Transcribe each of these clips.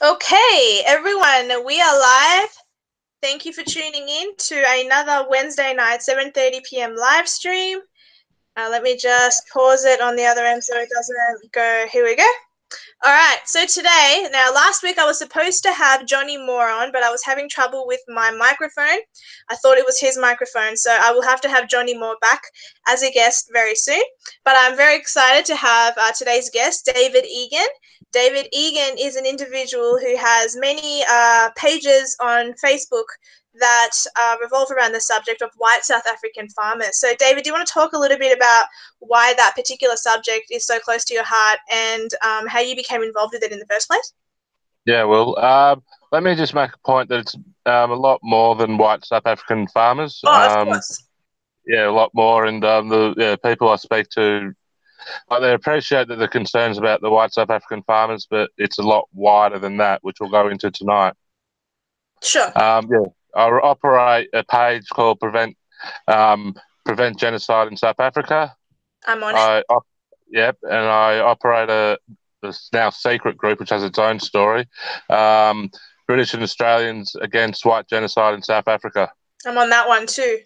Okay, everyone, we are live. Thank you for tuning in to another Wednesday night, 7:30 p.m. live stream. Let me just pause it on the other end so it doesn't go. Here we go. All right, so today, now last week I was supposed to have Johnny Moore on, but I was having trouble with my microphone. I thought it was his microphone, so I will have to have Johnny Moore back as a guest very soon. But I'm very excited to have today's guest, David Egan. David Egan is an individual who has many pages on Facebook that revolve around the subject of white South African farmers. So, David, do you want to talk a little bit about why that particular subject is so close to your heart and how you became involved with it in the first place? Yeah, well, let me just make a point that it's a lot more than white South African farmers. Oh, of course. Yeah, a lot more, and the people I speak to, they appreciate the concerns about the white South African farmers, but it's a lot wider than that, which we'll go into tonight. Sure. Yeah, I operate a page called Prevent Genocide in South Africa. I'm on it. Yep, and I operate this now secret group which has its own story. British and Australians Against White Genocide in South Africa. I'm on that one too.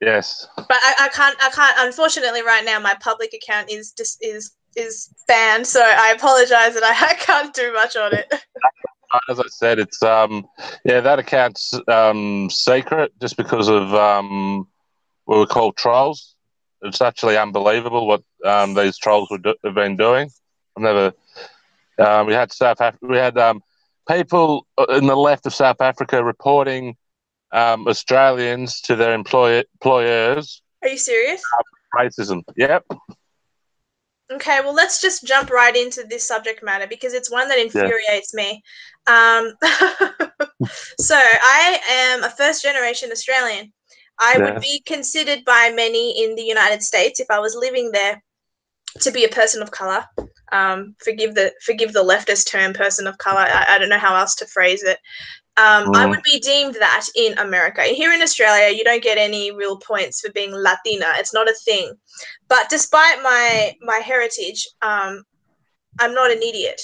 Yes. But I can't. Unfortunately, right now my public account is banned, so I apologize that I can't do much on it. As I said, it's that account's secret just because of what we call trolls. It's actually unbelievable what these trolls have been doing. I've never. We had people in the left of South Africa reporting Australians to their employers. Are you serious? Racism. Yep. Okay, well, let's just jump right into this subject matter because it's one that infuriates me. So I am a first-generation Australian. I would be considered by many in the United States, if I was living there, to be a person of color. Forgive the leftist term, person of color. I don't know how else to phrase it. I would be deemed that in America. Here in Australia, you don't get any real points for being Latina. It's not a thing. But despite my heritage, I'm not an idiot.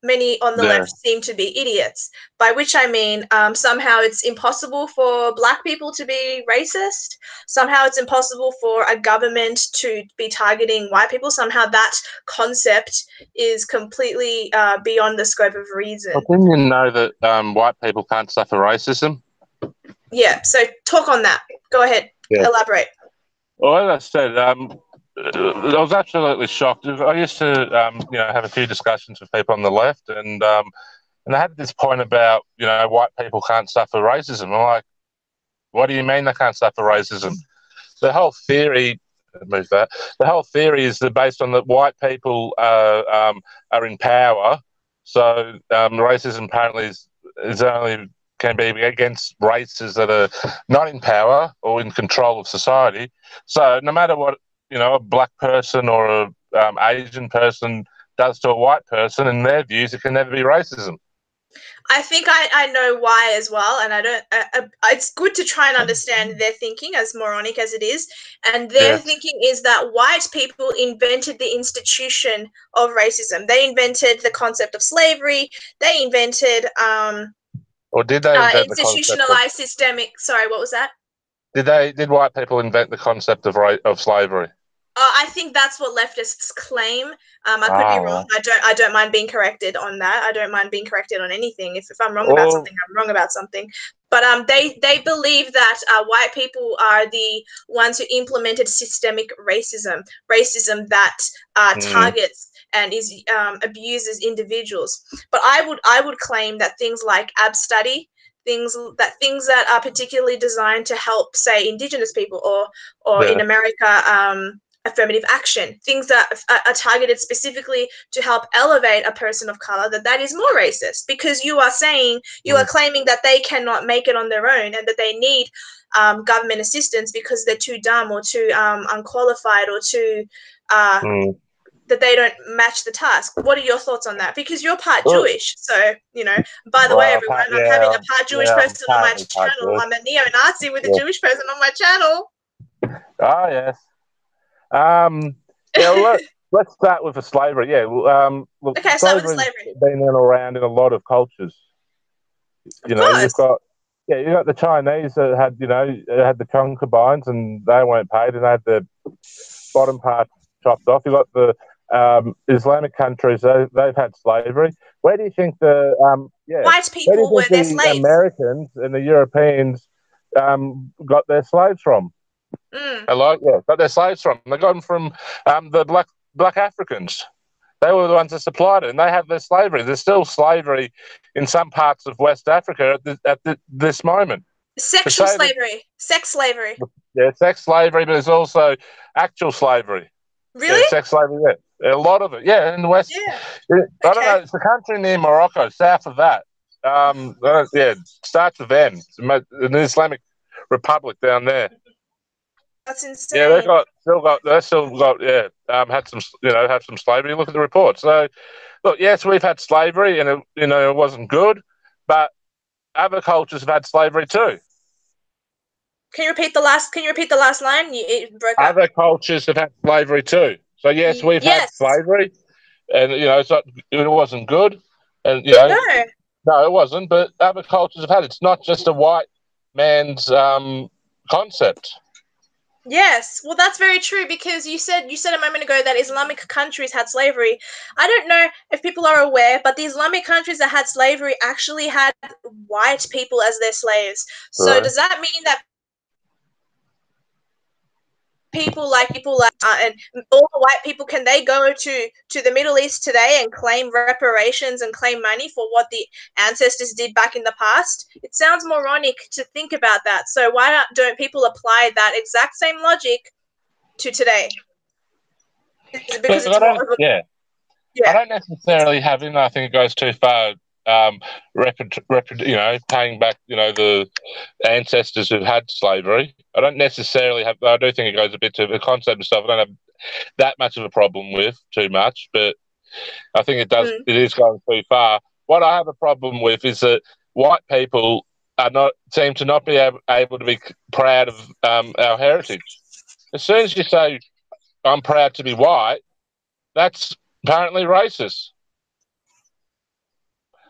Many on the left seem to be idiots, by which I mean somehow it's impossible for Black people to be racist. Somehow it's impossible for a government to be targeting white people. Somehow that concept is completely beyond the scope of reason. Well, didn't you know that white people can't suffer racism? Yeah, so talk on that. Go ahead. Yeah. Elaborate. Well, as I said, I was absolutely shocked. I used to, have a few discussions with people on the left, and they had this point about, white people can't suffer racism. I'm like, what do you mean they can't suffer racism? The whole theory, the whole theory is that based on that white people are in power, so racism apparently is only can be against races that are not in power or in control of society. So no matter what, a Black person or a Asian person does to a white person, in their views, it can never be racism. I think I know why as well, and I don't. It's good to try and understand their thinking, as moronic as it is. And their thinking is that white people invented the institution of racism. They invented the concept of slavery. They invented or did they invent institutionalized systemic? Sorry, what was that? Did white people invent the concept of slavery? I think that's what leftists claim. I could be wrong. I don't mind being corrected on that. I don't mind being corrected on anything. If I'm wrong about something, I'm wrong about something. But they believe that white people are the ones who implemented systemic racism that targets and abuses individuals. But I would claim that things like ab study, things that are particularly designed to help, say, Indigenous people or in America, affirmative action, things that are targeted specifically to help elevate a person of color, that is more racist, because you are claiming that they cannot make it on their own and that they need government assistance because they're too dumb or too unqualified or too that they don't match the task. What are your thoughts on that? Because you're part Jewish, so by the way, everyone, I'm having a part Jewish person on my channel. I'm a neo-Nazi with a Jewish person on my channel. Oh yes. let's start with the slavery. Yeah, look, Okay, start with the slavery's slavery. been around in a lot of cultures. Of course. You got the Chinese that had, had the concubines and they weren't paid and they had the bottom part chopped off. You got the Islamic countries; they've had slavery. Where do you think White Where do you people think were their the slaves. Americans and the Europeans got their slaves from? Mm. Got their slaves from. They got them from the black Africans. They were the ones that supplied it, and they have their slavery. There's still slavery in some parts of West Africa at this moment. Sexual slavery, sex slavery. Yeah, sex slavery, but there's also actual slavery. Really? Yeah, sex slavery. Yeah, a lot of it. Yeah, in the West. Yeah. I don't know. It's a country near Morocco, south of that. Starts with M. An Islamic Republic down there. That's insane. Yeah, they still got had some slavery. Look at the report. So, look, yes, we've had slavery, and it wasn't good, but other cultures have had slavery too. Can you repeat the last line? It broke up. Other cultures have had slavery too. So yes, we've had slavery, and it wasn't good, and no, it wasn't. But other cultures have had it. It's not just a white man's concept. Yes, well, that's very true because you said a moment ago that Islamic countries had slavery. I don't know if people are aware, but the Islamic countries that had slavery actually had white people as their slaves. So Right. does that mean that people like and all the white people, can they go to the Middle East today and claim reparations and claim money for what the ancestors did back in the past? It sounds moronic to think about that. So why don't people apply that exact same logic to today? Is it because it's more of a, yeah. I don't necessarily have him. I think it goes too far. Paying back, the ancestors who've had slavery. I don't necessarily have. I do think it goes a bit to the concept and stuff. I don't have that much of a problem with too much, but I think it does. It is going too far. What I have a problem with is that white people seem to not be able to be proud of our heritage. As soon as you say I'm proud to be white, that's apparently racist.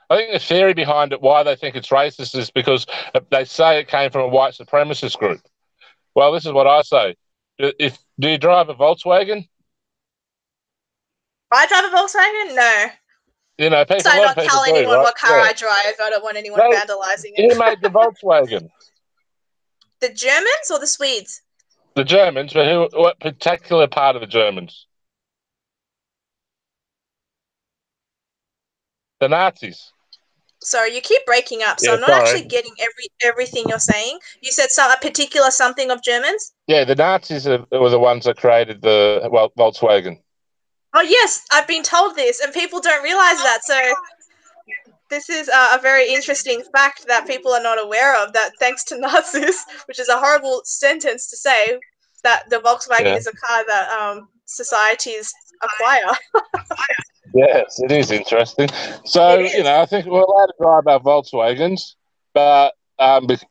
I think the theory behind it, why they think it's racist, is because they say it came from a white supremacist group. Well, this is what I say. Do you drive a Volkswagen? I drive a Volkswagen? No. People. I don't tell anyone what car I drive. I don't want anyone vandalizing it. Who made the Volkswagen? The Germans or the Swedes? The Germans, but what particular part of the Germans? The Nazis. Sorry, you keep breaking up, so I'm not actually getting everything you're saying. You said a particular something of Germans? Yeah, the Nazis were the ones that created the Volkswagen. Oh, yes, I've been told this, and people don't realize that. So this is a very interesting fact that people are not aware of, that thanks to Nazis, which is a horrible sentence to say, that the Volkswagen is a car that societies acquire. Yes, it is interesting. So, I think we're allowed to drive our Volkswagens, but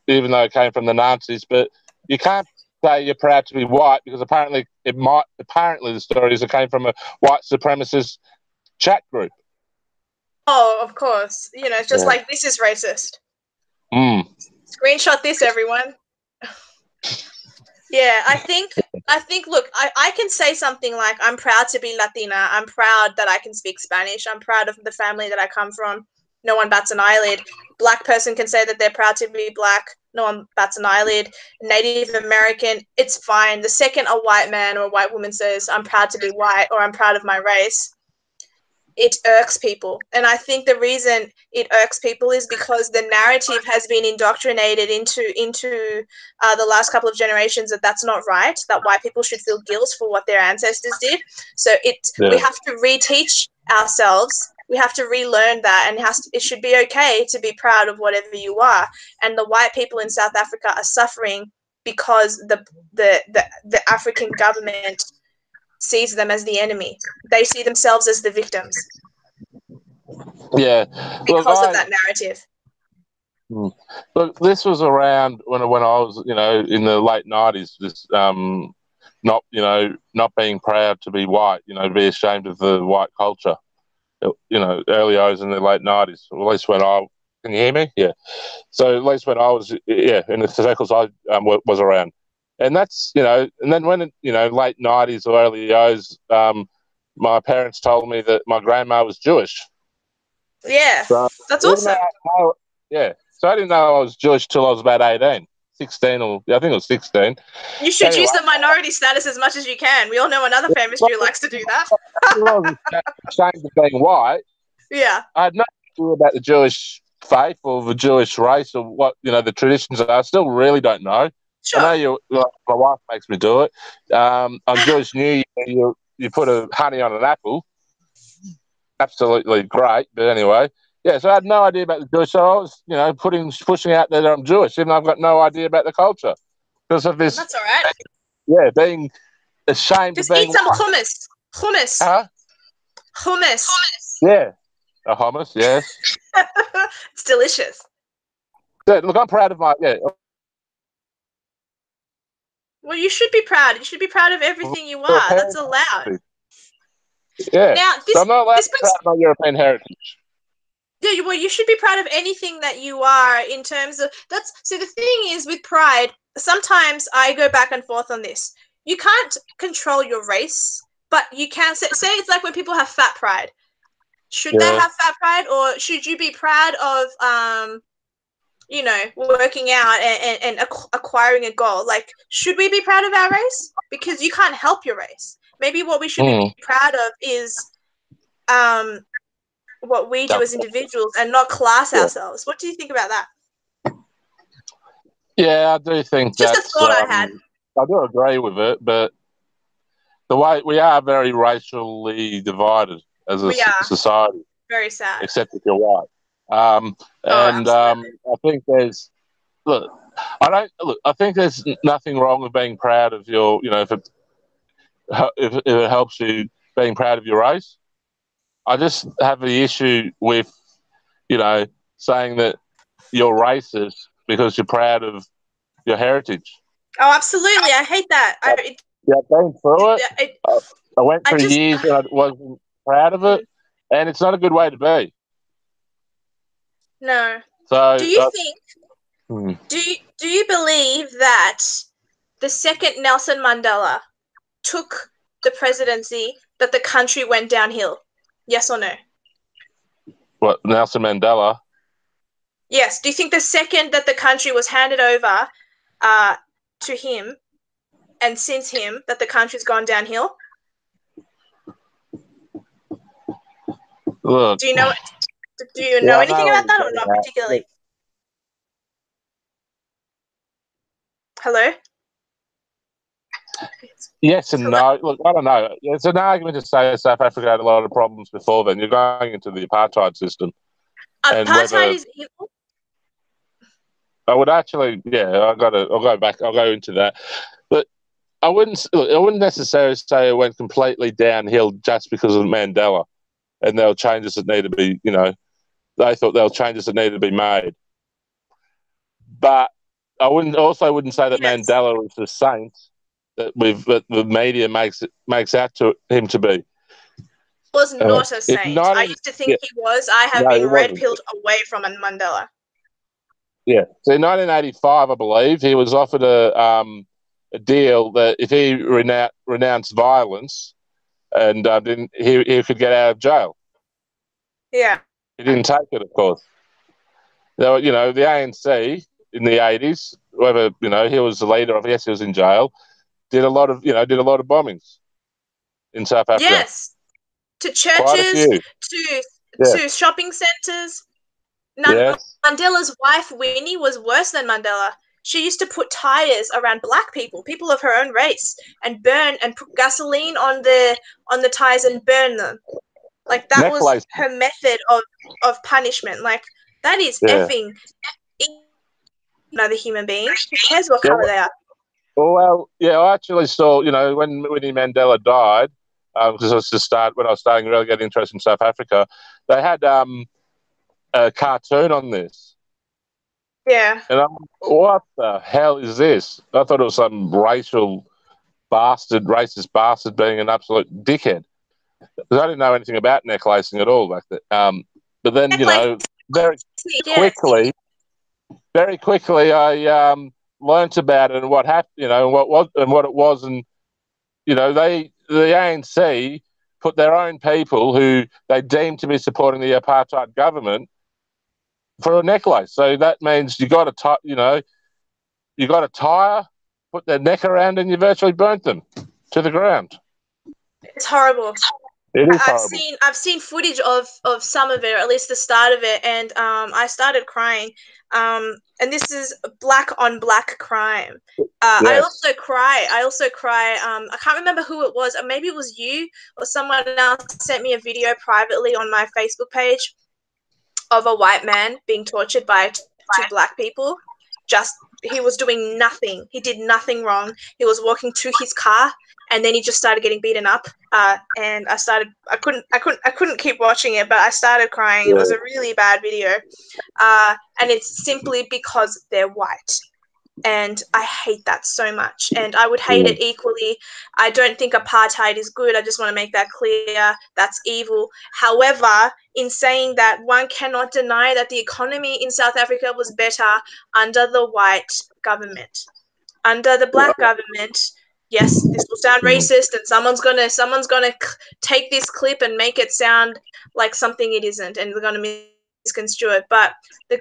even though it came from the Nazis, but you can't say you're proud to be white because apparently the story is it came from a white supremacist chat group. Oh, of course. It's just like, this is racist. Screenshot this, everyone. Yeah, I think, look, I can say something like, I'm proud to be Latina. I'm proud that I can speak Spanish. I'm proud of the family that I come from. No one bats an eyelid. Black person can say that they're proud to be black. No one bats an eyelid. Native American, it's fine. The second a white man or a white woman says, I'm proud to be white or I'm proud of my race, it irks people. And I think the reason it irks people is because the narrative has been indoctrinated into the last couple of generations that that's not right, that white people should feel guilt for what their ancestors did. So we have to reteach ourselves. We have to relearn that, and it should be okay to be proud of whatever you are. And the white people in South Africa are suffering because the African government sees them as the enemy. They see themselves as the victims. Yeah. Because of that narrative. Look, this was around when I was, in the late 90s, this not being proud to be white, be ashamed of the white culture, early O's in the late 90s, at least when can you hear me? Yeah. So at least when I was, in the circles I was around. And that's, and then when, late 90s or early O's, my parents told me that my grandma was Jewish. Yeah, so, that's awesome. So I didn't know I was Jewish till I was about 18. 16 or I think it was 16. You should use the minority status as much as you can. We all know another famous Jew likes to do that. I was ashamed of being white. Yeah. I had no idea about the Jewish faith or the Jewish race or what, the traditions are. I still really don't know. Sure. I know my wife makes me do it. On Jewish New Year, you put a honey on an apple. Absolutely great. But anyway, so I had no idea about the Jewish. So I was, pushing out there that I'm Jewish, even though I've got no idea about the culture because of this. That's all right. Yeah, being ashamed Just of being. Just eat some hummus. Hummus. Huh? Hummus. Yeah, a hummus. Yes. It's delicious. Yeah, look, I'm proud of my. Yeah. Well, you should be proud. You should be proud of everything you are. That's allowed. Yeah. Now, so I'm not allowed to be proud of my European heritage. Yeah, well, you should be proud of anything that you are in terms of that's. So the thing is with pride, sometimes I go back and forth on this. You can't control your race, but you can say it's like when people have fat pride. Should they have fat pride, or should you be proud of working out and acquiring a goal? Like, should we be proud of our race? Because you can't help your race. Maybe what we should be proud of is what we do as individuals and not class ourselves. What do you think about that? Yeah, I do think that's just a thought I had. I do agree with it, but the way we are very racially divided as a society. Very sad. Except if you're white. I think I think there's nothing wrong with being proud of your, if it helps you being proud of your race. I just have the issue with, saying that you're racist because you're proud of your heritage. Oh, absolutely. I hate that. I've been through it. I went through years and I wasn't proud of it, and it's not a good way to be. No. So do you think? Do you believe that the second Nelson Mandela took the presidency, that the country went downhill? Yes or no? What, Nelson Mandela? Yes. Do you think the second that the country was handed over to him, and since him, that the country's gone downhill? Look, do you know anything about that, or not particularly? Hello? Yes and no. Look, I don't know. It's an argument to say South Africa had a lot of problems before then. You're going into the apartheid system. Apartheid is evil? I would actually, I'll go into that. But I wouldn't necessarily say it went completely downhill just because of Mandela. And there were changes that need to be, they thought there were changes that needed to be made. But I wouldn't say that Mandela was the saint that the media makes out to him to be. Was not a saint. I used to think he was. I have been red-pilled away from Mandela. Yeah. So in 1985, I believe, he was offered a deal that if he renounced violence and he could get out of jail. Yeah. He didn't take it, of course. The ANC in the 80s, whether he was the leader of, yes, he was in jail, did a lot of bombings in South Africa. Yes. To churches, to shopping centres. Yes. Mandela's wife, Winnie, was worse than Mandela. She used to put tires around black people of her own race, and burn and put gasoline on the tires and burn them. Like, that was her method of punishment. Like, that is effing another human being. Who cares what colour they are? Well, I actually saw, when Winnie Mandela died, because when I was starting to really get interested in South Africa, they had a cartoon on this. Yeah. And I'm like, what the hell is this? I thought it was some racial racist bastard being an absolute dickhead. Because I didn't know anything about necklacing at all back then. But then, very quickly, I learnt about it and what happened, what it was, and the ANC put their own people who they deemed to be supporting the apartheid government for a necklace. So that means you got a tire, put their neck around, and you virtually burnt them to the ground. It's horrible. It is horrible. I've seen footage of some of it, or at least the start of it, and I started crying. And this is black on black crime. Yes. I also cry. I can't remember who it was. Maybe it was you or someone else sent me a video privately on my Facebook page of a white man being tortured by two black people. He was doing nothing. He did nothing wrong. He was walking to his car, and then he just started getting beaten up. And I couldn't keep watching it, but I started crying. Yeah. It was a really bad video. And it's simply because they're white. And I hate that so much. And I would hate it equally. I don't think apartheid is good. I just want to make that clear. That's evil. However, in saying that, one cannot deny that the economy in South Africa was better under the white government. Under the black government, yes, this will sound racist, and someone's gonna take this clip and make it sound like something it isn't, and they're gonna misconstrue it. But the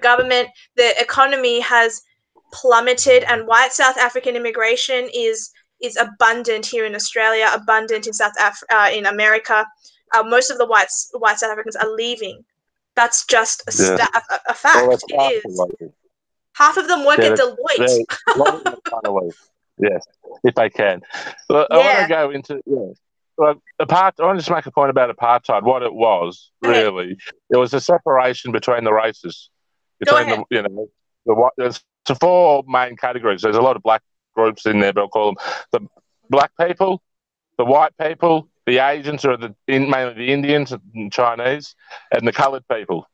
economy has plummeted, and white South African immigration is abundant here in Australia, abundant in in America. Most of the white South Africans are leaving. That's just a fact. Well, it is. Half of them work at Deloitte. Yes, if they can. Well, I want to go into I want to just make a point about apartheid. What it was really, it was a separation between the races, between the white. There's four main categories. There's a lot of black groups in there, but I'll call them the black people, the white people, the Asians, or mainly the Indians and Chinese, and the coloured people.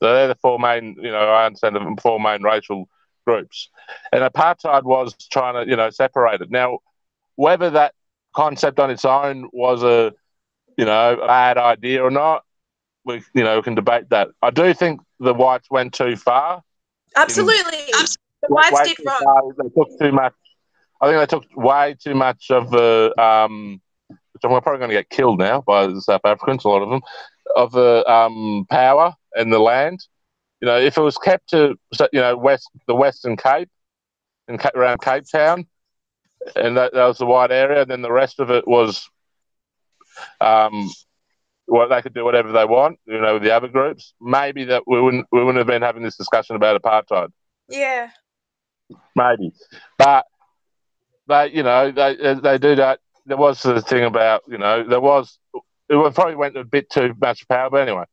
So they're the four main, I understand the four main racial groups. And apartheid was trying to, separate it. Now, whether that concept on its own was a, bad idea or not, we can debate that. I do think the whites went too far. Absolutely. The whites did wrong. They took too much. I think they took way too much of the, which I'm probably going to get killed now by the South Africans, a lot of them, of the power and the land. If it was kept to, the Western Cape and around Cape Town, and that was the white area, then the rest of it was, they could do whatever they want, with the other groups. Maybe that we wouldn't have been having this discussion about apartheid. Yeah. Maybe, but they do that. There was the thing about it probably went a bit too much power, but anyway.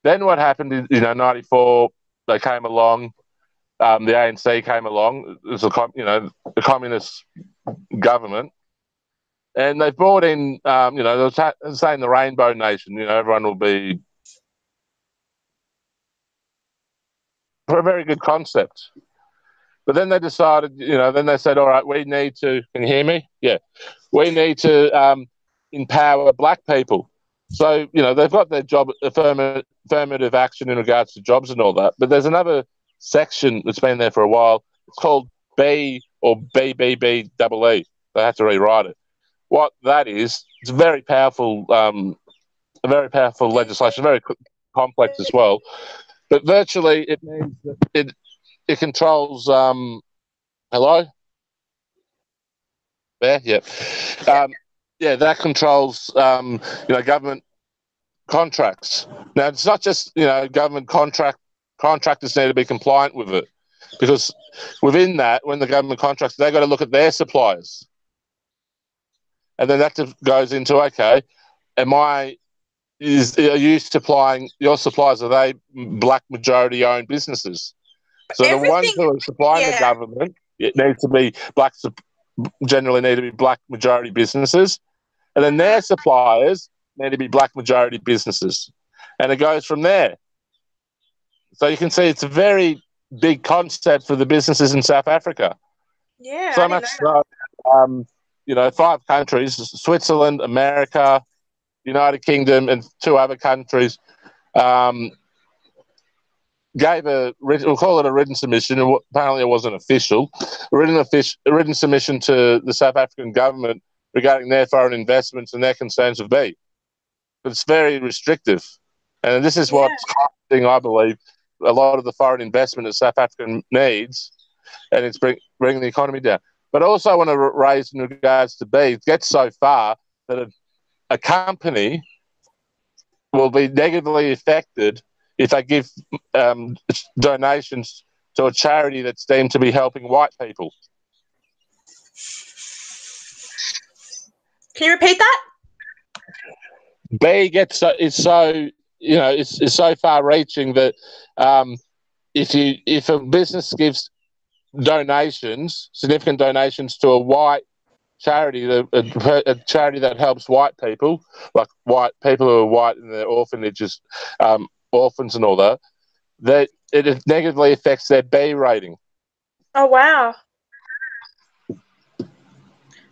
Then what happened is, 94, they came along, the ANC came along, it was the communist government, and they brought in, they were saying the Rainbow Nation, everyone will be, for a very good concept. But then they decided, then they said, all right, we need to, can you hear me? Yeah. We need to empower black people. So, they've got their job, affirmative action in regards to jobs and all that. But there's another section that's been there for a while. It's called B or BBBEE. They have to rewrite it. What that is, it's a very powerful legislation, very complex as well. But virtually, it means that it controls. Hello? There? Yeah. That controls, government contracts. Now, it's not just, government contractors need to be compliant with it, because within that, when the government contracts, they've got to look at their suppliers. And then that goes into, okay, are you supplying, your suppliers, are they black majority owned businesses? So the ones who are supplying the government, it needs to be generally need to be black majority businesses. And then their suppliers need to be black majority businesses. And it goes from there. So you can see it's a very big concept for the businesses in South Africa. Yeah. So much so, 5 countries: Switzerland, America, United Kingdom, and 2 other countries. Gave we'll call it a written submission. Apparently, it wasn't official. A written submission to the South African government regarding their foreign investments and their concerns with B. But it's very restrictive, and this is what's costing, I believe, a lot of the foreign investment that South Africa needs, and it's bringing the economy down. But I also want to raise in regards to B. It gets so far that a company will be negatively affected if they give donations to a charity that's deemed to be helping white people. Can you repeat that? B is so far-reaching that if a business gives significant donations to a white charity, a charity that helps white people, like white people who are white in their orphanages, orphans and all that, it negatively affects their B rating. Oh, wow.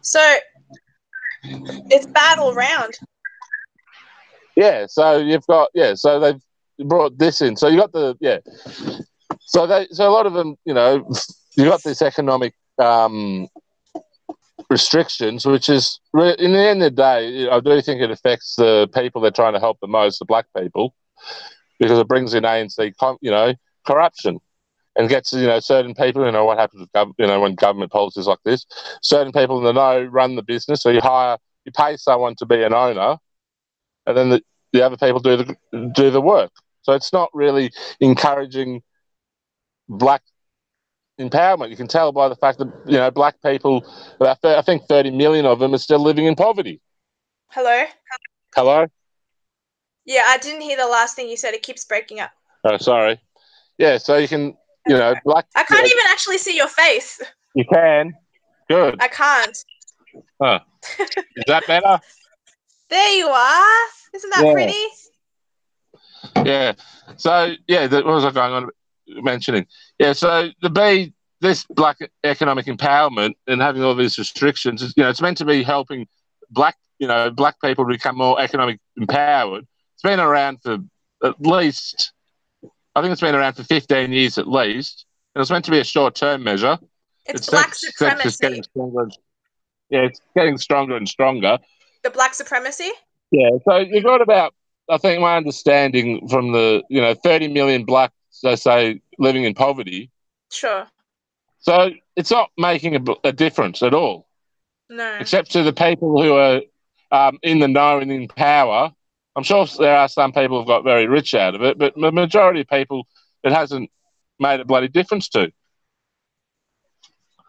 So it's bad all round. Yeah, so so they've brought this in. So you got so a lot of them, you got this economic restrictions, which is, in the end of the day, I do think it affects the people they're trying to help the most, the black people, because it brings in ANC, corruption, and gets, certain people, what happens with when government policies like this, certain people in the know run the business, so you pay someone to be an owner, and then the other people do the work. So it's not really encouraging black empowerment. You can tell by the fact that, black people, I think 30 million of them are still living in poverty. Hello? Hello? Yeah, I didn't hear the last thing you said. It keeps breaking up. Oh, sorry. Yeah, so you can, black... I can't even actually see your face. You can? Good. I can't. Huh. Is that better? There you are. Isn't that pretty? Yeah. So, what was I going on mentioning? Yeah, so this black economic empowerment and having all these restrictions, it's meant to be helping black people become more economic empowered. It's been around for at least, I think it's been around for 15 years at least, and it's meant to be a short-term measure. It's black supremacy. It's getting stronger. It's getting stronger and stronger. The black supremacy? Yeah, so you've got about, I think my understanding from the, 30 million blacks, they say, living in poverty. Sure. So it's not making a difference at all. No. Except to the people who are in the know and in power. I'm sure there are some people who've got very rich out of it, but the majority of people, it hasn't made a bloody difference to.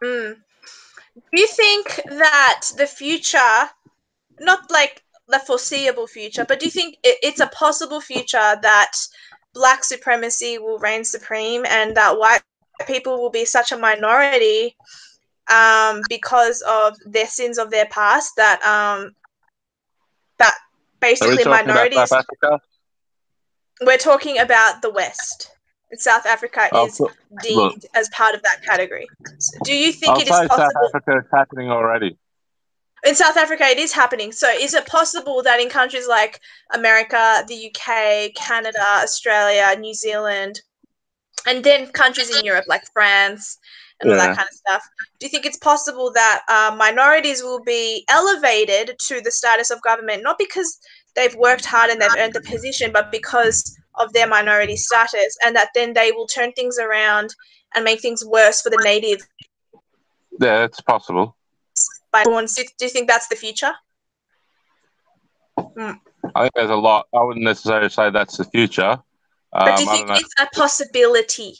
Do you think that the future, not like the foreseeable future, but do you think it's a possible future that black supremacy will reign supreme and that white people will be such a minority because of their sins of their past that basically minorities... About South Africa? We're talking about the West. South Africa is deemed as part of that category. So do you think it is possible? South Africa is happening already. In South Africa, it is happening. So is it possible that in countries like America, the UK, Canada, Australia, New Zealand, and then countries in Europe like France and all that kind of stuff, do you think it's possible that minorities will be elevated to the status of government, not because they've worked hard and they've earned the position, but because of their minority status, and that then they will turn things around and make things worse for the native? Yeah, it's possible. Do you think that's the future? I think there's a lot. I wouldn't necessarily say that's the future. But do you think it's a possibility?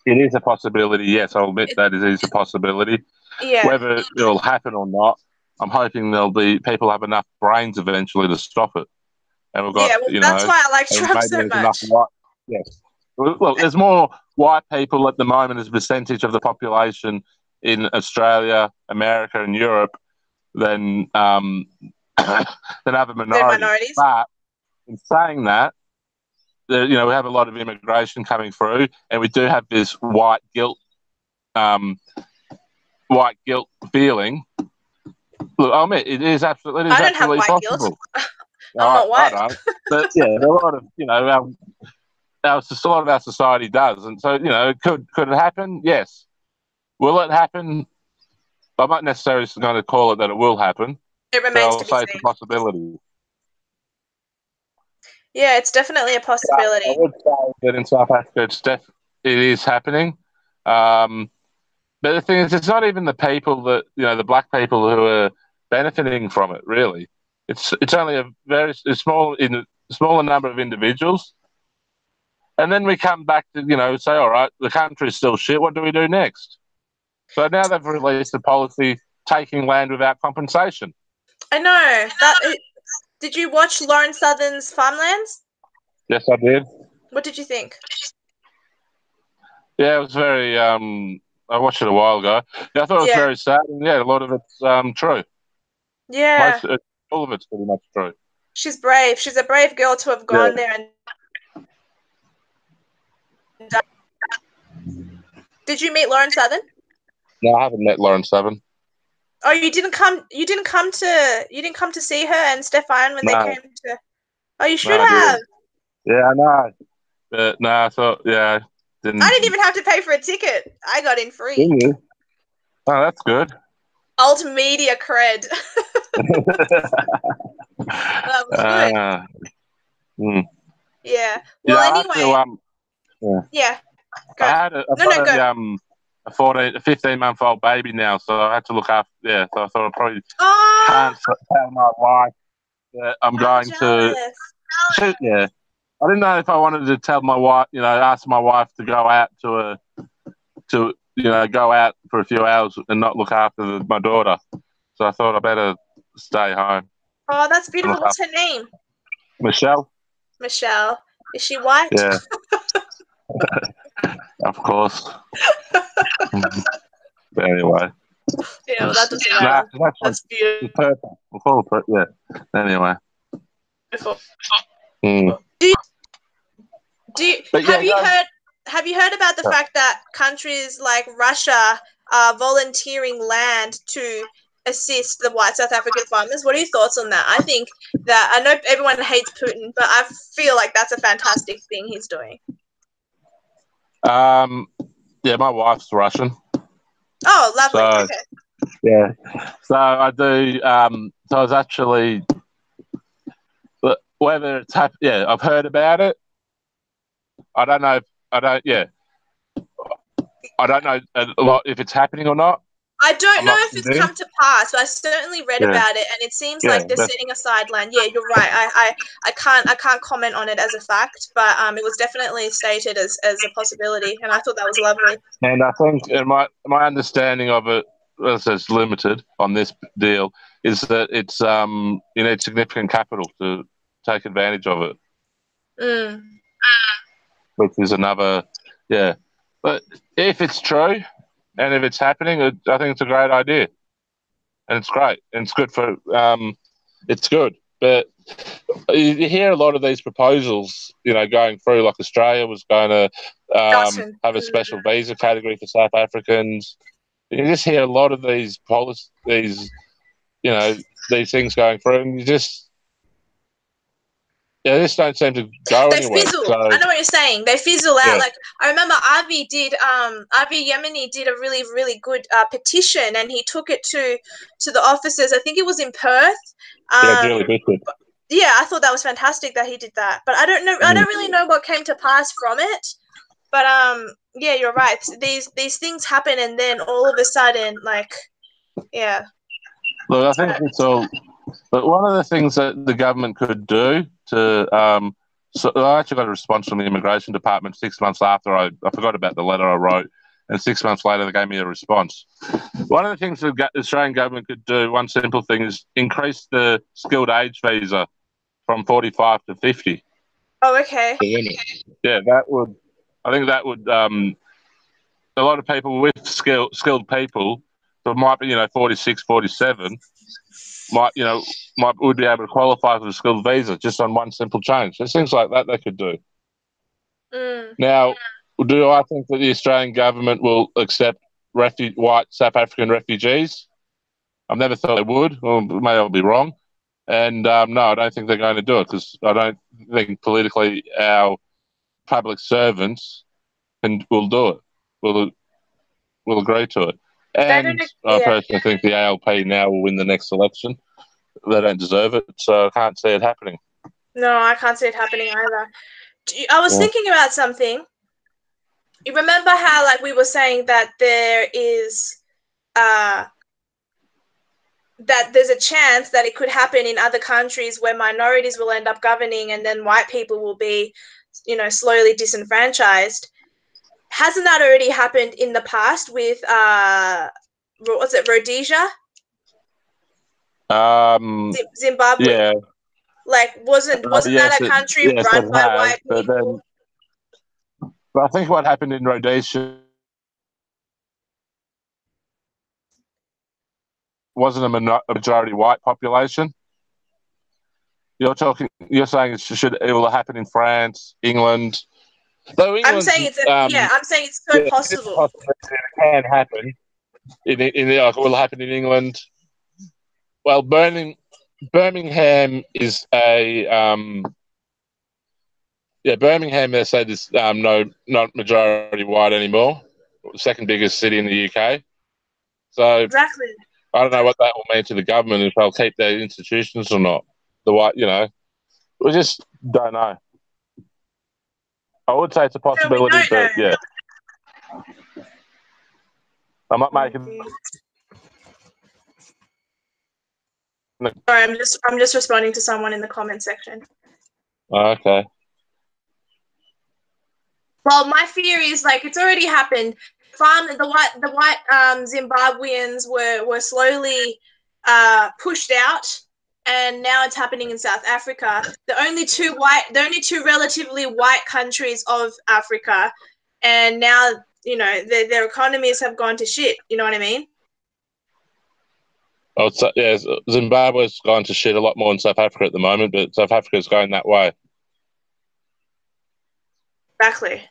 It is a possibility, yes. I'll admit that it is a possibility. Yeah. Whether it will happen or not, I'm hoping people have enough brains eventually to stop it. And we've got, that's why I like Trump so much. Yes. Look, there's more white people at the moment as a percentage of the population in Australia, America, and Europe than other minorities. But in saying that, we have a lot of immigration coming through, and we do have this white guilt feeling Look, I mean, it is I don't have absolutely white guilt. possible. I'm not I white. don't, but yeah, a lot of a lot of our society does, and so could it happen? Yes. Will it happen? I'm not necessarily going to call it that it will happen, It but remains I'll to be say it's a seen. possibility. Yeah, it's definitely a I possibility. would say that in South Africa, it is happening. But the thing is, it's not even the people that the black people who are benefiting from it. Really, it's only a very smaller number of individuals. And then we come back to say, all right, the country's still shit. What do we do next? So now they've released a policy taking land without compensation. I know that. Did you watch Lauren Southern's Farmlands? Yes, I did. What did you think? Yeah, it was very. I watched it a while ago. Yeah, I thought it was very sad, and yeah, a lot of it's true. Yeah. All of it's pretty much true. She's brave. She's a brave girl to have gone there and done. Did you meet Lauren Southern? No, I haven't met Lauren Southern. Oh, you didn't come. You didn't come to see her and Stefan when they came to. Oh, you should have. Yeah, I know. But no, I thought I didn't even have to pay for a ticket. I got in free. Didn't you? Oh, that's good. Alt media cred. That was good. Yeah. Well, anyway. Yeah. Go. I've got a 15-month-old baby now, so I had to look after. Yeah, so I thought I probably can't tell my wife that I'm going to. Yeah, I didn't know if I wanted to tell my wife, ask my wife to go out go out for a few hours and not look after my daughter. So I thought I better stay home. Oh, that's beautiful. What's her name? Michelle. Michelle. Is she white? Yeah. Of course. But anyway. Yeah, well, that doesn't matter. That's beautiful. Yeah. Anyway. Beautiful. Mm. Have you heard about the fact that countries like Russia are volunteering land to assist the white South African farmers? What are your thoughts on that? I think that, I know everyone hates Putin, but I feel like that's a fantastic thing he's doing. Yeah, my wife's Russian. Oh, lovely. Okay. Yeah. So I do. So I was actually, whether it's happened. Yeah, I've heard about it. I don't know. I don't know a lot if it's happening or not. I don't know if it's come to pass, but I certainly read about it, and it seems like they're setting aside land. Yeah, you're right. I can't comment on it as a fact, but it was definitely stated as a possibility, and I thought that was lovely. And I think my understanding of it, as it's limited on this deal, is that it's you need significant capital to take advantage of it. Which is another, yeah. But if it's true, and if it's happening, I think it's a great idea, and it's great, and it's good for. It's good, but you hear a lot of these proposals, going through. Like Australia was going to have a special visa category for South Africans. You just hear a lot of these these things going through, and you just. Yeah, this don't seem to go anywhere. They fizzle. I know what you're saying. They fizzle out. Like, I remember Avi Yemeni did a really, really good petition, and he took it to the offices. I think it was in Perth. Really good. Yeah, I thought that was fantastic that he did that. But I don't know. I don't really know what came to pass from it. But yeah, you're right. These things happen, and then all of a sudden, yeah. Look, I think it's all. But one of the things that the government could do to, so I actually got a response from the immigration department 6 months after I forgot about the letter I wrote, and 6 months later they gave me a response. One of the things the Australian government could do, one simple thing, is increase the skilled age visa from 45 to 50. Oh, okay. Yeah, I think that would, a lot of people with skilled people, so it might be, 46, 47, would be able to qualify for the skilled visa just on one simple change. There's things like that they could do. Now, do I think that the Australian government will accept white South African refugees? I've never thought they would, or maybe I'll be wrong. And no, I don't think they're going to do it because I don't think politically our public servants will do it. Will agree to it. And I personally think the ALP now will win the next election. They don't deserve it, so I can't see it happening. No, I can't see it happening either. I was thinking about something. You remember how, like, we were saying that there is, that there's a chance that it could happen in other countries where minorities will end up governing and then white people will be, slowly disenfranchised. Hasn't that already happened in the past with, what's it, Rhodesia? Zimbabwe? Yeah. Like, wasn't that a country run by white people? But I think what happened in Rhodesia wasn't a majority white population. You're saying it will happen in France, England. Though I'm saying it's so possible. It can happen. It will happen in England. Well, Birmingham is Birmingham, they say, is not majority white anymore. Second biggest city in the UK. So exactly. I don't know what that will mean to the government, if they'll keep their institutions or not. The white, we just don't know. I would say it's a possibility, but yeah. I'm not making. Sorry, I'm just responding to someone in the comment section. Okay. Well, my theory is, like, it's already happened. The white Zimbabweans were slowly pushed out, and now it's happening in South Africa. The only two relatively white countries of Africa, and now their economies have gone to shit. You know what I mean? Oh, yeah, Zimbabwe's gone to shit a lot more than South Africa at the moment, but South Africa's going that way. Exactly.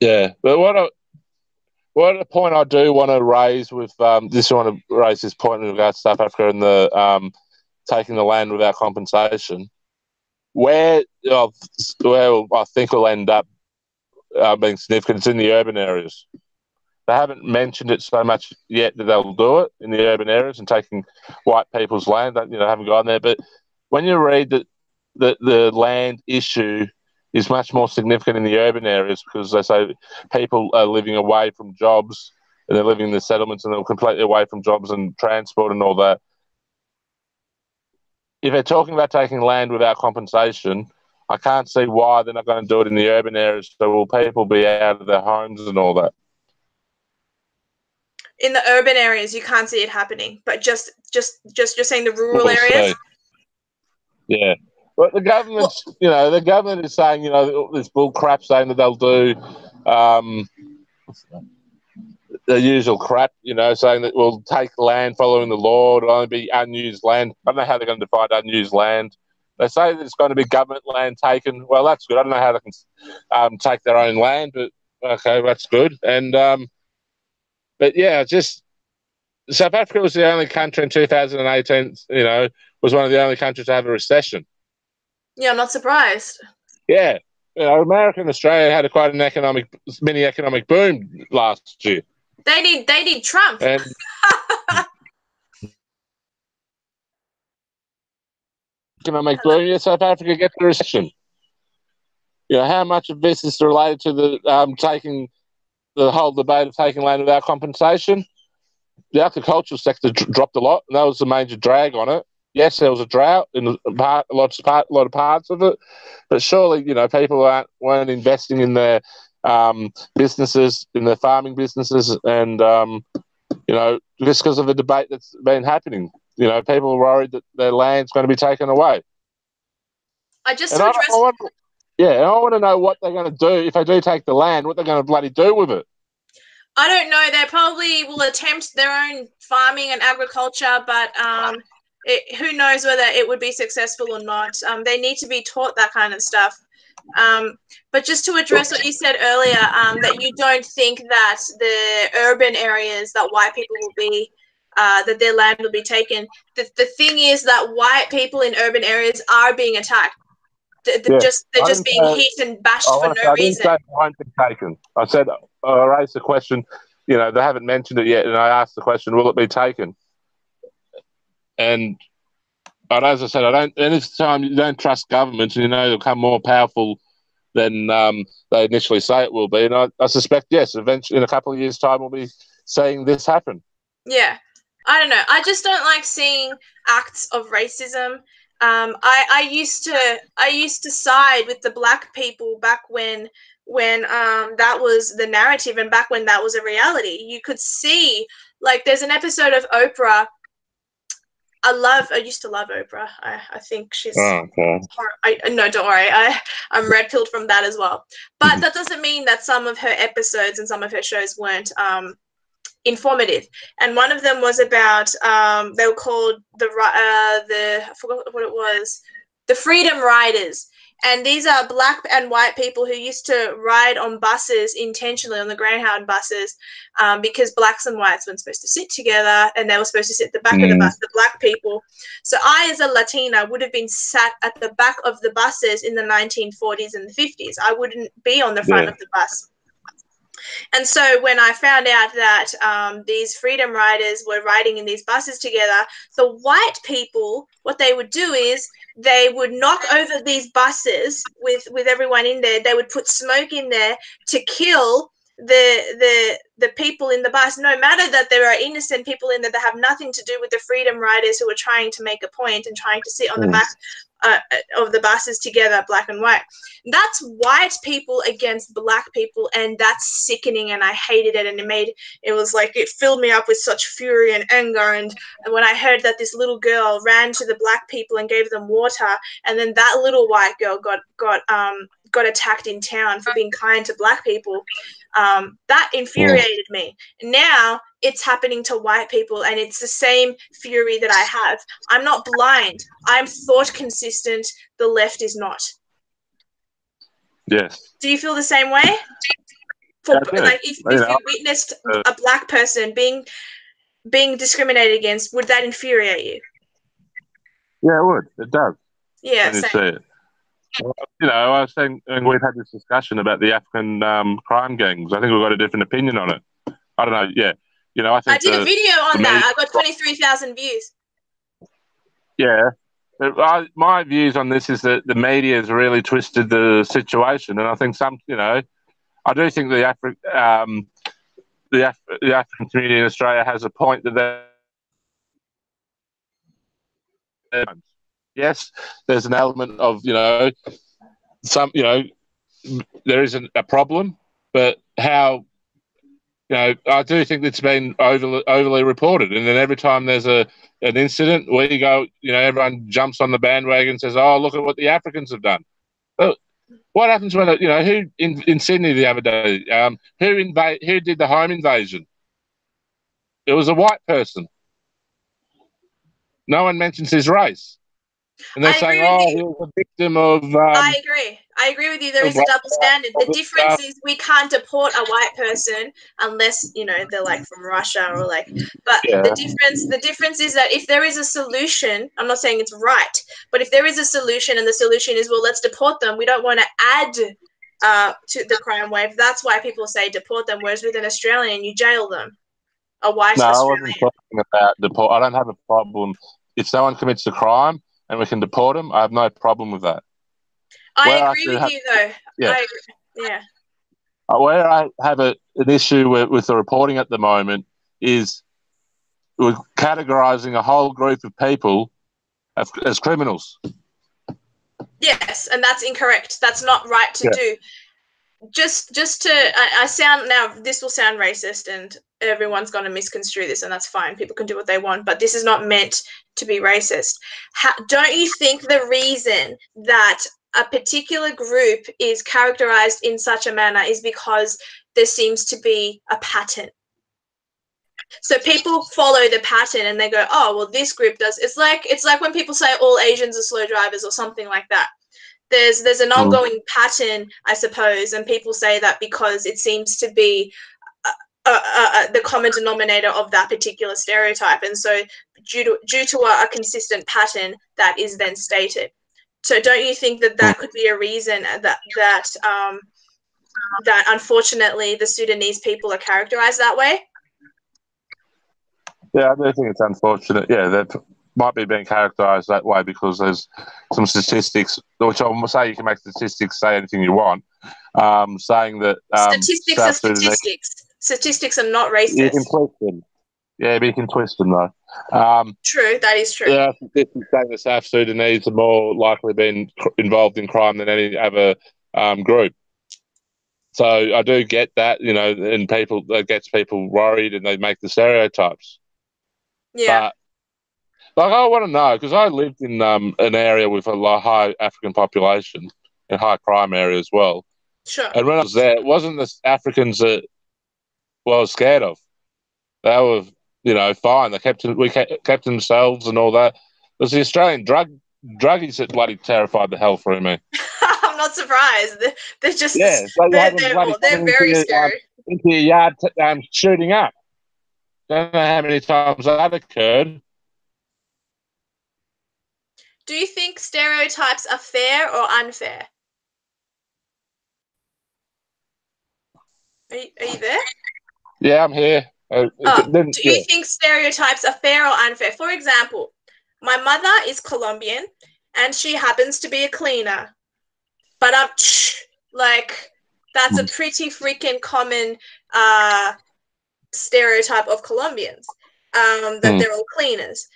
Yeah, but what a point I do want to raise with this point in regards to South Africa and the taking the land without compensation. Where I think will end up being significant is in the urban areas. They haven't mentioned it so much yet that they'll do it in the urban areas and taking white people's land. Haven't gone there. But when you read that the land issue is much more significant in the urban areas because they say people are living away from jobs and they're living in the settlements and they're completely away from jobs and transport and all that. If they're talking about taking land without compensation, I can't see why they're not going to do it in the urban areas. So will people be out of their homes and all that? In the urban areas, you can't see it happening, but just you're saying the rural areas. Yeah, but the government is saying this bull crap saying that they'll do the usual crap, saying that we'll take land following the law. It'll only be unused land. I don't know how they're going to define unused land. They say that it's going to be government land taken. Well, that's good. I don't know how they can take their own land, but okay, that's good. And but yeah, just South Africa was the only country in 2018, was one of the only countries to have a recession. Yeah, I'm not surprised. Yeah. America and Australia had quite an mini economic boom last year. They need Trump. And economic boom, yeah, South Africa gets the recession. How much of this is related to the whole debate of taking land without compensation? The agricultural sector dropped a lot, and that was the major drag on it. Yes, there was a drought in a lot of parts of it, but surely people weren't investing in their businesses, in their farming businesses, and just because of the debate that's been happening, people are worried that their land's going to be taken away. I want to know what they're going to do if they do take the land. What they're going to bloody do with it. I don't know. They probably will attempt their own farming and agriculture, but who knows whether it would be successful or not. They need to be taught that kind of stuff. But just to address what you said earlier, that you don't think that the urban areas that white people will be, that their land will be taken. The thing is that white people in urban areas are being attacked. They're just being hit and bashed for no I didn't reason. say it won't be taken. I said I raised the question. They haven't mentioned it yet, and I asked the question, will it be taken? But as I said, I don't. Any time you don't trust governments, and they'll become more powerful than they initially say it will be. And I suspect, yes, eventually, in a couple of years' time, we'll be seeing this happen. Yeah, I don't know. I just don't like seeing acts of racism. I used to side with the black people back when that was the narrative, and back when that was a reality. You could see, like, there's an episode of Oprah. I used to love Oprah. I think she's. Oh, okay. No, don't worry. I'm red pilled from that as well. But that doesn't mean that some of her episodes and some of her shows weren't informative. And one of them was about they were called the I forgot what it was, the Freedom Riders. And these are black and white people who used to ride on buses intentionally, on the Greyhound buses, because blacks and whites weren't supposed to sit together, and they were supposed to sit at the back of the bus, the black people. So I, as a Latina, would have been sat at the back of the buses in the 1940s and the 50s. I wouldn't be on the front of the bus. And so when I found out that these freedom riders were riding in these buses together, the white people, what they would do is they would knock over these buses with everyone in there. They would put smoke in there to kill the people in the bus, no matter that there are innocent people in there that have nothing to do with the freedom riders who are trying to make a point and trying to sit on the back of the buses together, black and white. That's white people against black people, and that's sickening, and I hated it. And it filled me up with such fury and anger. And when I heard that this little girl ran to the black people and gave them water, and then that little white girl got attacked in town for being kind to black people, that infuriated me. Now it's happening to white people, and it's the same fury that I have. I'm not blind. I'm thought consistent. The left is not. Yes. Do you feel the same way? If you witnessed a black person being discriminated against, would that infuriate you? Yeah, it would. It does. Yeah, when you see it. I was saying, and we've had this discussion about the African crime gangs. I think we've got a different opinion on it. I don't know. Yeah, I think I did a video on that. I got 23,000 views. Yeah, my views on this is that the media has really twisted the situation, and I think I do think the African community in Australia has a point that yes, there's an element of there isn't a problem, but how I do think it's been overly reported, and then every time there's an incident, we go, everyone jumps on the bandwagon and says, "Oh, look at what the Africans have done." Well, what happens when who in Sydney the other day? Who did the home invasion? It was a white person. No one mentions his race. And they're saying, he was a victim of... I agree with you. There is a double standard. The difference is we can't deport a white person unless, they're like from Russia or like... But the difference is that if there is a solution, I'm not saying it's right, but if there is a solution and the solution is, well, let's deport them, we don't want to add to the crime wave. That's why people say deport them, whereas with an Australian, you jail them. A white Australian. I wasn't talking about deport. I don't have a problem. If someone commits a crime and we can deport them, I have no problem with that. I agree with you, though. Yeah. I agree. Yeah. Where I have an issue with the reporting at the moment is we're categorising a whole group of people as criminals. Yes, and that's incorrect. That's not right to do. Just to, this will sound racist, and everyone's going to misconstrue this, and that's fine. People can do what they want, but this is not meant to be racist. Don't you think the reason that a particular group is characterized in such a manner is because there seems to be a pattern? So people follow the pattern and they go, oh, well, this group does. It's like when people say all Asians are slow drivers or something like that. there's an ongoing pattern, I suppose, and people say that because it seems to be the common denominator of that particular stereotype, and so due to a consistent pattern that is then stated. So don't you think that could be a reason that unfortunately the Sudanese people are characterized that way? Yeah, I do think it's unfortunate. Yeah, that might be being characterized that way because there's some statistics, which I'll say you can make statistics say anything you want, saying that statistics are statistics. Statistics are not racist. You can twist them. Yeah, but you can twist them though. True, that is true. There are statistics saying the South Sudanese are more likely being involved in crime than any other group. So I do get that, and that gets people worried, and they make the stereotypes. Yeah. But I want to know, because I lived in an area with a high African population, a high crime area as well. Sure. And when I was there, it wasn't the Africans that I was scared of. They were, fine. We kept themselves and all that. It was the Australian druggies that bloody terrified the hell through me. I'm not surprised. They're just so they're very scary. Into your yard, shooting up. Don't know how many times that occurred. Do you think stereotypes are fair or unfair? Are you there? Yeah, I'm here. Do you think stereotypes are fair or unfair? For example, my mother is Colombian and she happens to be a cleaner. But that's a pretty freaking common stereotype of Colombians, that they're all cleaners.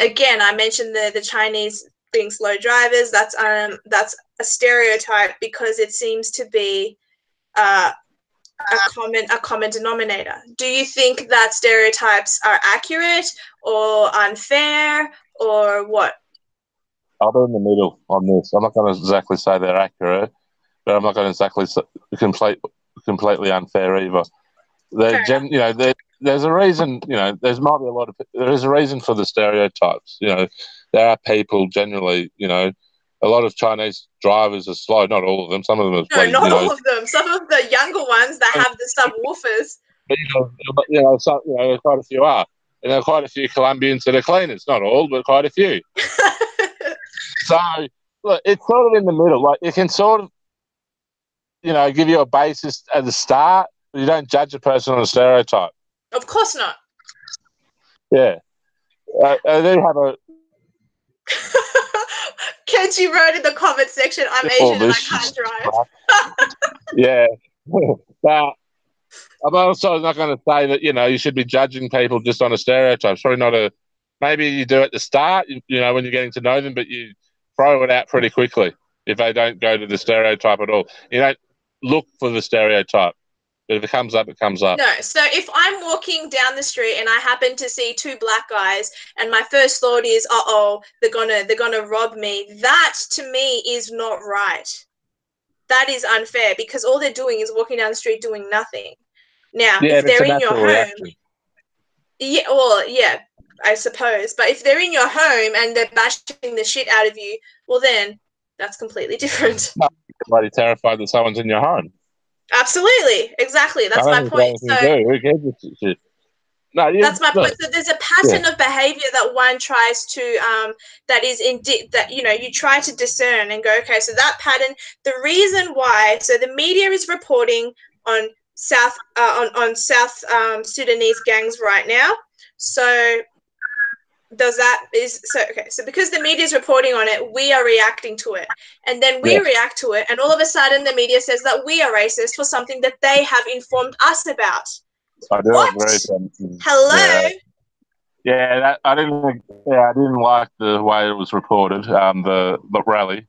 Again, I mentioned the Chinese being slow drivers. That's a stereotype because it seems to be a common denominator. Do you think that stereotypes are accurate or unfair or what? I'll be in the middle on this. I'm not going to exactly say they're accurate, but I'm not going to exactly completely unfair either. There's a reason. There is a reason for the stereotypes. There are people generally. A lot of Chinese drivers are slow. Not all of them. Some of them are. No, not all of them. Some of the younger ones that have the subwoofers. But quite a few are, and there are quite a few Colombians that are cleaners. Not all, but quite a few. So, look, it's sort of in the middle. Like, you can sort of, give you a basis at the start, but you don't judge a person on a stereotype. Of course not. Yeah. I do have a... Kenji wrote in the comment section, I'm Asian and I can't drive. Yeah. But I'm also not going to say that, you should be judging people just on a stereotype. It's probably not maybe you do at the start, when you're getting to know them, but you throw it out pretty quickly if they don't go to the stereotype at all. You don't look for the stereotype. But if it comes up, it comes up. No, so if I'm walking down the street and I happen to see two black guys and my first thought is, they're gonna rob me, that to me is not right. That is unfair because all they're doing is walking down the street doing nothing. Now, if they're in your home, I suppose. But if they're in your home and they're bashing the shit out of you, well then that's completely different. No, you're bloody terrified that someone's in your home. Absolutely, exactly. That's my point. So, who cares this shit? No, that's my point. So there's a pattern of behavior that one tries to, you try to discern and go, okay, so that pattern, the reason why, so the media is reporting on South Sudanese gangs right now. So so because the media is reporting on it, we are reacting to it, and then we react to it, and all of a sudden the media says that we are racist for something that they have informed us about. I do agree. Hello. Yeah, I didn't like the way it was reported. The rally.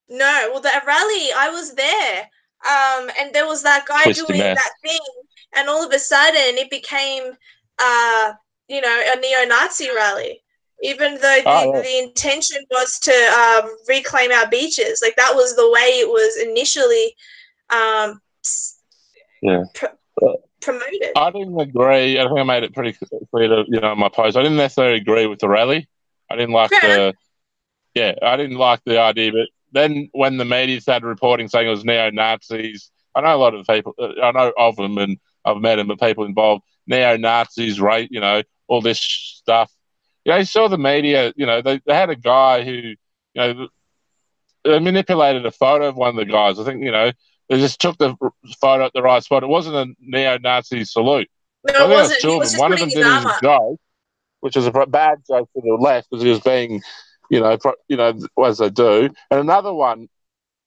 No, well, the rally, I was there, and there was that guy doing that thing, and all of a sudden it became a neo-Nazi rally, even though the intention was to reclaim our beaches. Like, that was the way it was initially promoted. I didn't agree. I think I made it pretty clear to, my post. I didn't necessarily agree with the rally. I didn't like I didn't like the idea, but then when the media started reporting saying it was neo-Nazis, I know a lot of people, I know of them and I've met them, but people involved, neo-Nazis, right, all this stuff. You saw the media, they had a guy who, they manipulated a photo of one of the guys. I think, they just took the photo at the right spot. It wasn't a neo-Nazi salute. No, it wasn't. He was just one of putting them his did arm his up. joke, which was a bad joke for the left because he was being, as they do. And another one,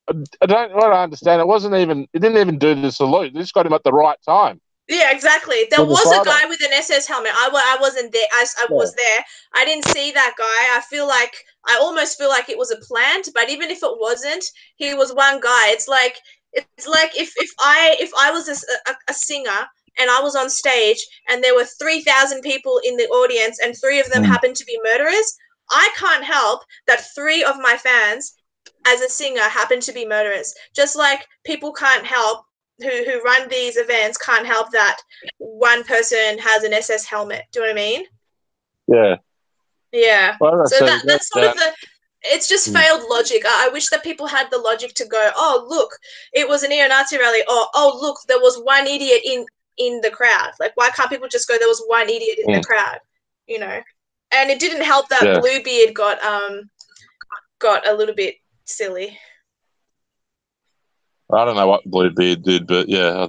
I don't understand. It didn't even do the salute. They just got him at the right time. Yeah, exactly. There was a guy with an SS helmet. I wasn't there. I was there. I didn't see that guy. I almost feel like it was a plant, but even if it wasn't, he was one guy. It's like if I was a singer and I was on stage and there were 3,000 people in the audience and 3 of them happened to be murderers, I can't help that 3 of my fans as a singer happen to be murderers. Just like people can't help who run these events can't help that one person has an SS helmet. Do you know what I mean? Yeah. Yeah. Well, so that's sort of it's just failed logic. I wish that people had the logic to go, oh, look, it was a neo-Nazi rally. Or, oh, look, there was one idiot in the crowd. Like, why can't people just go, there was one idiot in the crowd, And it didn't help that Bluebeard got a little bit silly. I don't know what Bluebeard did, but yeah.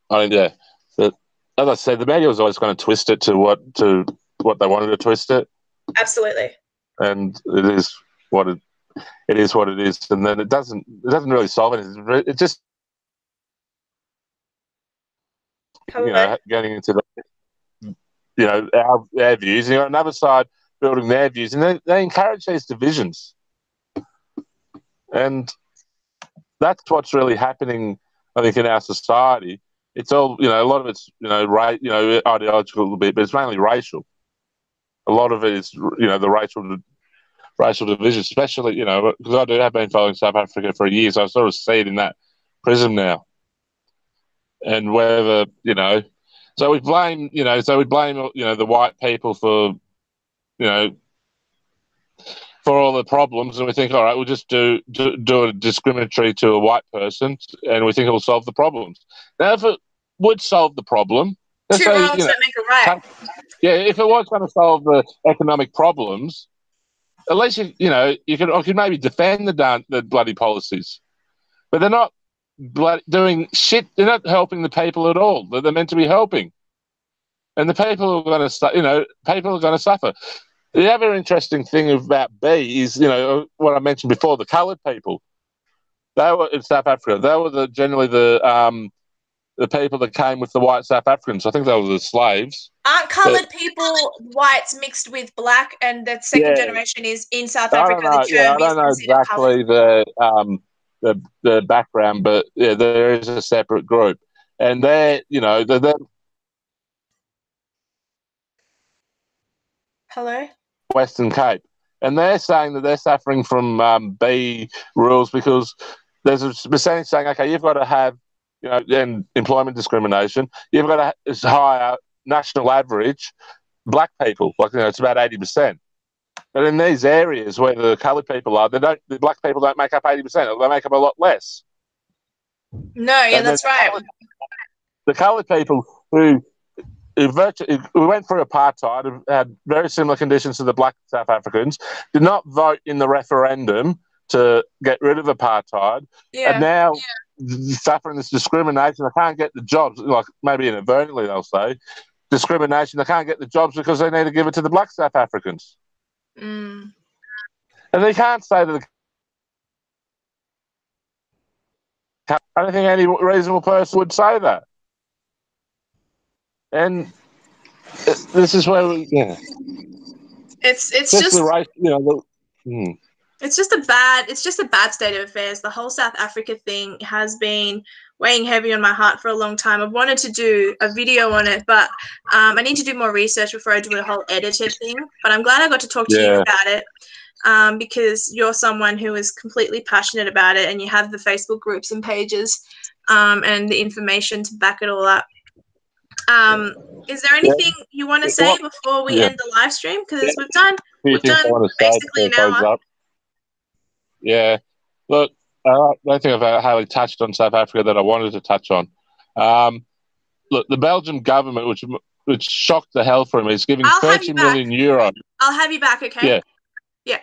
But, as I said, the media was always going to twist it to what they wanted to twist it. Absolutely. And it is what it is, and then it doesn't really solve anything. It just getting into our views. And another side building their views, and they encourage these divisions, and that's what's really happening, I think, in our society. It's all, a lot of it's, ideological a bit, but it's mainly racial. A lot of it is, the racial division, especially, because have been following South Africa for years. I sort of see it in that prism now. And whether, so we blame, the white people for, for all the problems, and we think, all right, we'll just do a discriminatory to a white person, and we think it will solve the problems. Now, if it would solve the problem, let's say, wrongs don't make a right. If it was going to solve the economic problems, at least you could maybe defend the bloody policies, but they're not doing shit. They're not helping the people at all that they're meant to be helping, and the people are going to suffer. The other interesting thing about B is, what I mentioned before, the coloured people. They were in South Africa. They were generally the people that came with the white South Africans. I think they were the slaves. Aren't coloured people whites mixed with black, and the second generation is in South Africa? I don't know exactly the background, but yeah, there is a separate group, and they're Hello? Western Cape, and they're saying that they're suffering from B rules because there's a percentage saying, okay, you've got to have, then employment discrimination, you've got to hire national average black people, it's about 80%. But in these areas where the coloured people are, the black people don't make up 80%. They make up a lot less. No, yeah, that's right. The coloured people who went through apartheid, had very similar conditions to the black South Africans, did not vote in the referendum to get rid of apartheid, and now suffering this discrimination. They can't get the jobs, like maybe inadvertently they'll say, discrimination. They can't get the jobs because they need to give it to the black South Africans. And they can't say that. I don't think any reasonable person would say that. And this is where it's just the race, it's just a bad state of affairs. The whole South Africa thing has been weighing heavy on my heart for a long time. I've wanted to do a video on it, but I need to do more research before I do a whole edited thing. But I'm glad I got to talk to you about it, because you're someone who is completely passionate about it, and you have the Facebook groups and pages and the information to back it all up. Is there anything you want to say before we end the live stream? Because we've done basically an hour. Yeah. Look, I don't think I've hardly touched on South Africa that I wanted to touch on. Look, the Belgian government, which shocked the hell from me, is giving I'll have 30 you back. million euros. I'll have you back, okay? Yeah. Yeah.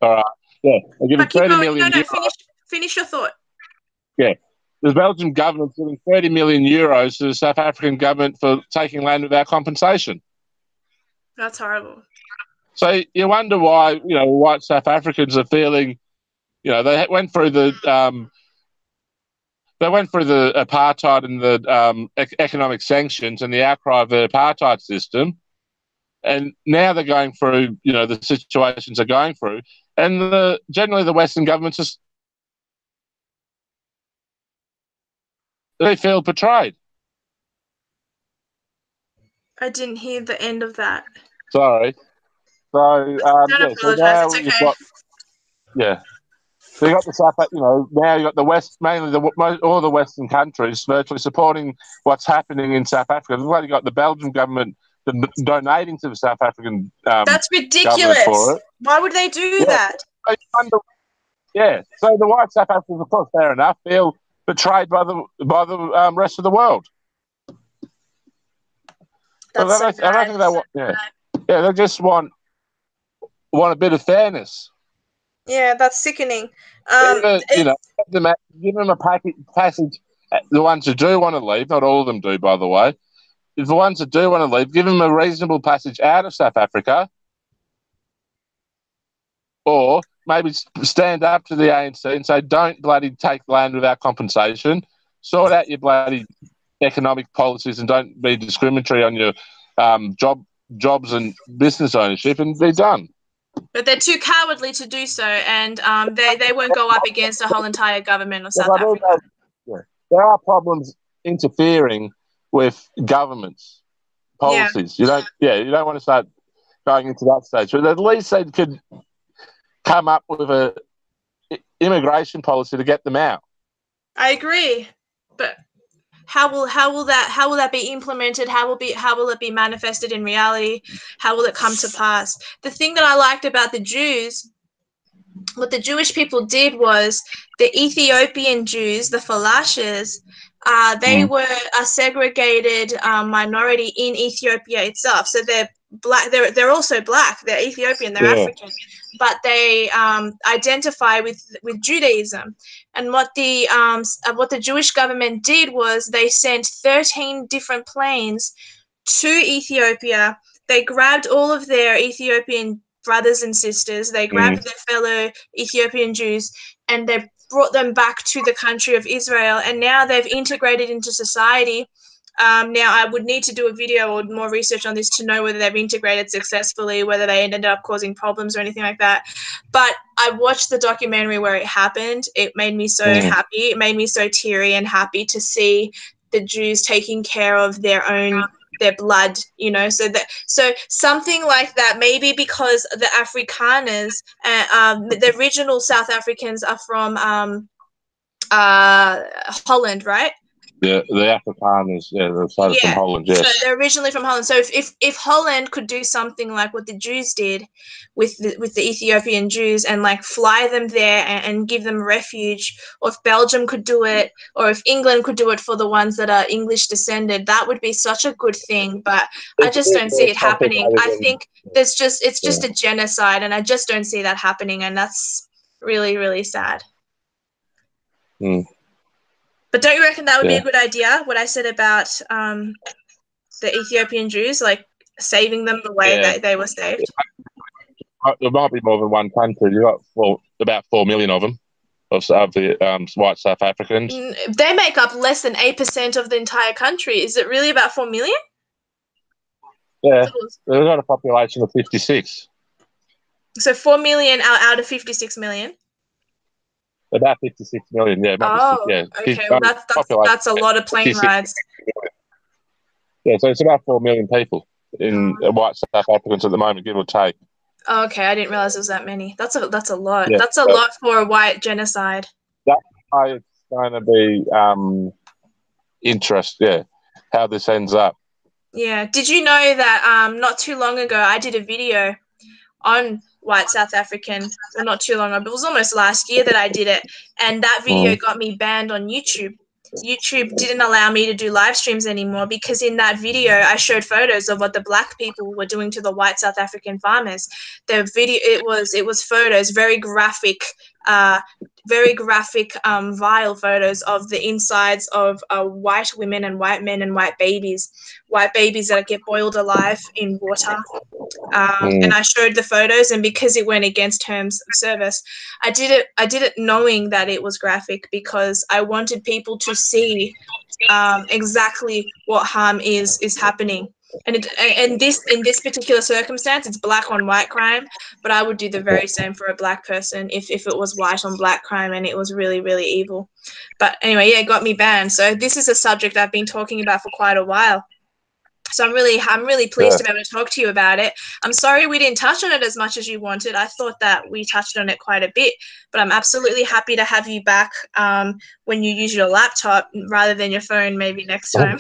All right. Yeah, they're giving But keep 30 going. million No, euros. finish your thought. Yeah. The Belgian government's giving 30 million euros to the South African government for taking land without compensation. That's horrible. So you wonder why, white South Africans are feeling, they went through the apartheid and the economic sanctions and the outcry of the apartheid system, and now they're going through, the situations they're going through, and generally the Western governments just they feel betrayed. I didn't hear the end of that. Sorry. So Don't apologize. so now It's okay. you've got So you got the South, now you got the West, mainly all the Western countries virtually supporting what's happening in South Africa. You've already got the Belgian government donating to the South African That's ridiculous. government for it. Why would they do that? So the white South Africans, of course, fair enough, feel betrayed by the rest of the world. That's so bad. I reckon they just want a bit of fairness. Yeah, that's sickening. Give them a passage. The ones who do want to leave, not all of them do, by the way. If the ones that do want to leave, give them a reasonable passage out of South Africa, or maybe stand up to the ANC and say, "Don't bloody take land without compensation. Sort out your bloody economic policies and don't be discriminatory on your jobs and business ownership, and be done." But they're too cowardly to do so, and they won't go up against the whole entire government of South Africa. There are problems interfering with governments' policies. Yeah. You don't want to start going into that stage. But at least they could come up with a immigration policy to get them out. I agree, but how will that be implemented? How will it be manifested in reality? How will it come to pass? The thing that I liked about the Jews, what the Jewish people did was the Ethiopian Jews, the Falashas, they were a segregated minority in Ethiopia itself. So they're black. They're also black. They're Ethiopian. They're African, but they identify with Judaism. And what the Jewish government did was they sent 13 different planes to Ethiopia. They grabbed all of their Ethiopian brothers and sisters. They grabbed their fellow Ethiopian Jews, and they brought them back to the country of Israel. And now they've integrated into society. Now, I would need to do a video or more research on this to know whether they've integrated successfully, whether they ended up causing problems or anything like that. But I watched the documentary where it happened. It made me so happy. It made me so teary and happy to see the Jews taking care of their blood, so something like that, maybe because the Afrikaners, the original South Africans are from Holland, right? Yeah, the Afrikaners, they're from Holland, yes. So they're originally from Holland. So if Holland could do something like what the Jews did with the Ethiopian Jews and like fly them there and give them refuge, or if Belgium could do it, or if England could do it for the ones that are English descended, that would be such a good thing. But I just don't see it happening. I think it's just a genocide, and I just don't see that happening, and that's really, really sad. But don't you reckon that would be a good idea, what I said about the Ethiopian Jews, like saving them the way they were saved? There might be more than one country. You've got about 4 million of them, of the white South Africans. They make up less than 8% of the entire country. Is it really about 4 million? Yeah, they've got a population of 56. So 4 million out of 56 million? About 56 million, yeah. Okay. Well, that's a lot of plane rides. Yeah, so it's about 4 million people in white South Africans at the moment, give or take. Okay, I didn't realize it was that many. That's a lot. Yeah, that's a lot for a white genocide. That's why it's going to be how this ends up. Yeah. Did you know that not too long ago I did a video on white South African, well, not too long ago, but it was almost last year that I did it. And that video got me banned on YouTube. YouTube didn't allow me to do live streams anymore because in that video I showed photos of what the black people were doing to the white South African farmers. The video, it was photos, very graphic, vile photos of the insides of white women and white men and white babies that get boiled alive in water. And I showed the photos, and because it went against terms of service, I did it knowing that it was graphic because I wanted people to see exactly what harm is happening. And in this particular circumstance, it's black on white crime, but I would do the very same for a black person if it was white on black crime and it was really, really evil. But anyway, yeah, it got me banned. So this is a subject I've been talking about for quite a while. So I'm really pleased to be able to talk to you about it. I'm sorry we didn't touch on it as much as you wanted. I thought that we touched on it quite a bit, but I'm absolutely happy to have you back when you use your laptop rather than your phone maybe next time.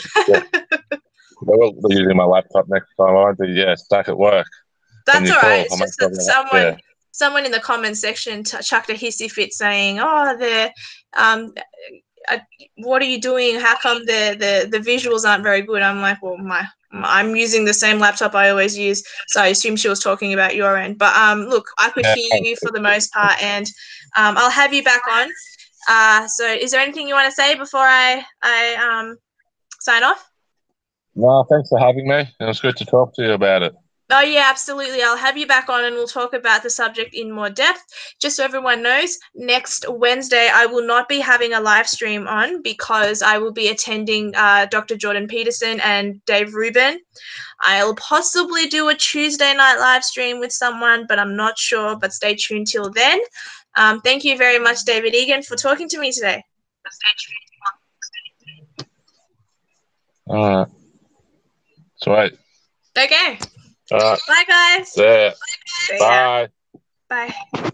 I will be using my laptop next time. I do, stuck at work. That's all right. It's just that someone in the comments section chucked a hissy fit saying, "Oh, what are you doing? How come the visuals aren't very good?" I'm like, well, I'm using the same laptop I always use, so I assume she was talking about your end. But look, I could hear you for the most part, and I'll have you back on. So is there anything you want to say before I sign off? No, thanks for having me. It was good to talk to you about it. Oh, yeah, absolutely. I'll have you back on and we'll talk about the subject in more depth. Just so everyone knows, next Wednesday I will not be having a live stream on because I will be attending Dr. Jordan Peterson and Dave Rubin. I'll possibly do a Tuesday night live stream with someone, but I'm not sure. But stay tuned till then. Thank you very much, David Egan, for talking to me today. All right. Sweet. Okay. All right. Bye, guys. Yeah. See ya. Bye. Bye.